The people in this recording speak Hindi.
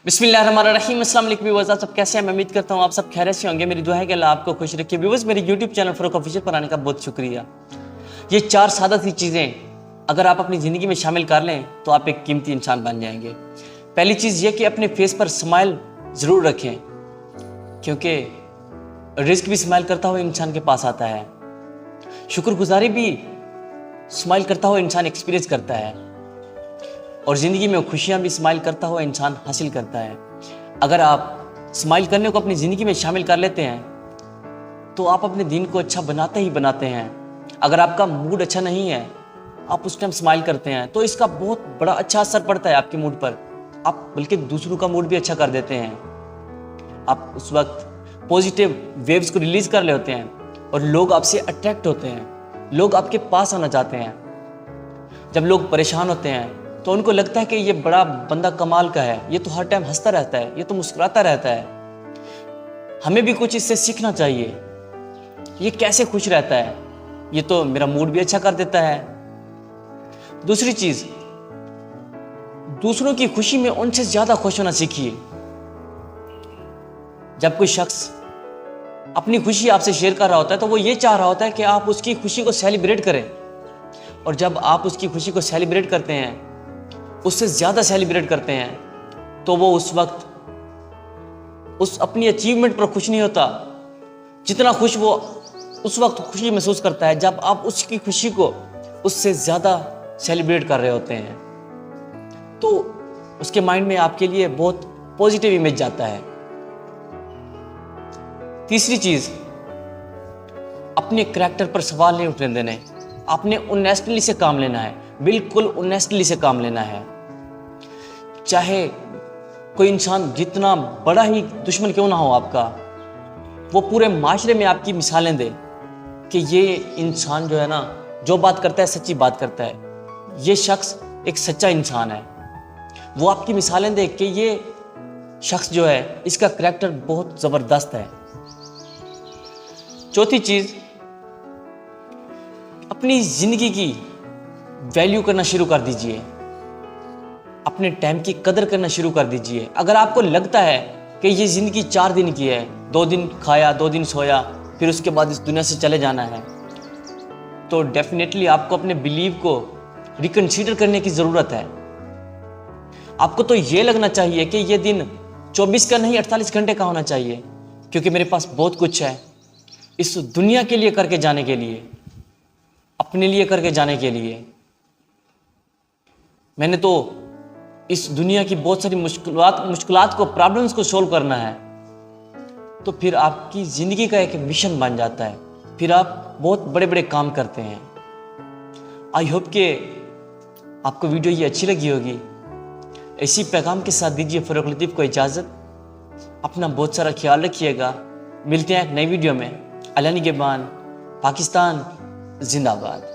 बिस्मिल्लाहिर्रहमानिर्रहीम। अस्सलाम वालेकुम व्यूअर्स, आप सब कैसे हैं? मैं उम्मीद करता हूँ आप सब खैरियत से होंगे। मेरी दुआ है कि अल्लाह आपको खुश रखे। व्यूअर्स, मेरे यूट्यूब चैनल फ़ारूक ऑफिशियल पर आने का बहुत शुक्रिया। ये 4 सादा सी चीज़ें अगर आप अपनी ज़िंदगी में शामिल कर लें तो आप एक कीमती इंसान बन जाएंगे। पहली चीज़ ये कि अपने फेस पर स्माइल ज़रूर रखें, क्योंकि रिस्क भी स्माइल करता हुआ इंसान के पास आता है, शुक्रगुजारी भी स्माइल करता हुआ इंसान एक्सपीरियंस करता है, और ज़िंदगी में खुशियाँ भी स्माइल करता हुआ इंसान हासिल करता है। अगर आप स्माइल करने को अपनी ज़िंदगी में शामिल कर लेते हैं तो आप अपने दिन को अच्छा बनाते ही बनाते हैं। अगर आपका मूड अच्छा नहीं है, आप उस टाइम स्माइल करते हैं तो इसका बहुत बड़ा अच्छा असर पड़ता है आपके मूड पर। आप बल्कि दूसरों का मूड भी अच्छा कर देते हैं। आप उस वक्त पॉजिटिव वेव्स को रिलीज़ कर रहे होते हैं और लोग आपसे अट्रैक्ट होते हैं, लोग आपके पास आना चाहते हैं। जब लोग परेशान होते हैं तो उनको लगता है कि ये बड़ा बंदा कमाल का है, ये तो हर टाइम हंसता रहता है, ये तो मुस्कुराता रहता है, हमें भी कुछ इससे सीखना चाहिए, ये कैसे खुश रहता है, ये तो मेरा मूड भी अच्छा कर देता है। दूसरी चीज़, दूसरों की खुशी में उनसे ज़्यादा खुश होना सीखिए। जब कोई शख्स अपनी खुशी आपसे शेयर कर रहा होता है तो वो ये चाह रहा होता है कि आप उसकी खुशी को सेलिब्रेट करें, और जब आप उसकी खुशी को सेलिब्रेट करते हैं, उससे ज़्यादा सेलिब्रेट करते हैं, तो वो उस वक्त उस अपनी अचीवमेंट पर खुश नहीं होता जितना खुश वो उस वक्त खुशी महसूस करता है जब आप उसकी खुशी को उससे ज़्यादा सेलिब्रेट कर रहे होते हैं। तो उसके माइंड में आपके लिए बहुत पॉजिटिव इमेज जाता है। तीसरी चीज़, अपने करैक्टर पर सवाल नहीं उठने देने। आपने ऑनेस्टली से काम लेना है, बिल्कुल ऑनेस्टली से काम लेना है। चाहे कोई इंसान जितना बड़ा ही दुश्मन क्यों ना हो आपका, वो पूरे माशरे में आपकी मिसालें दे कि ये इंसान जो है ना, जो बात करता है सच्ची बात करता है, ये शख्स एक सच्चा इंसान है। वो आपकी मिसालें दे कि ये शख्स जो है, इसका करैक्टर बहुत ज़बरदस्त है। चौथी चीज़, अपनी ज़िंदगी की वैल्यू करना शुरू कर दीजिए, अपने टाइम की कदर करना शुरू कर दीजिए। अगर आपको लगता है कि ये ज़िंदगी 4 दिन की है, 2 दिन खाया 2 दिन सोया, फिर उसके बाद इस दुनिया से चले जाना है, तो डेफिनेटली आपको अपने बिलीव को रिकंसीडर करने की ज़रूरत है। आपको तो ये लगना चाहिए कि ये दिन 24 का नहीं 48 घंटे का होना चाहिए, क्योंकि मेरे पास बहुत कुछ है इस दुनिया के लिए करके जाने के लिए, अपने लिए करके जाने के लिए। मैंने तो इस दुनिया की बहुत सारी मुश्किलात को, प्रॉब्लम्स को सोल्व करना है। तो फिर आपकी ज़िंदगी का एक मिशन बन जाता है, फिर आप बहुत बड़े बड़े काम करते हैं। आई होप कि आपको वीडियो ये अच्छी लगी होगी। इसी पैगाम के साथ दीजिए फ़ारूक लतीफ़ को इजाज़त। अपना बहुत सारा ख्याल रखिएगा। मिलते हैं एक नई वीडियो में। अल्लाह निगहबान। पाकिस्तान जिंदाबाद।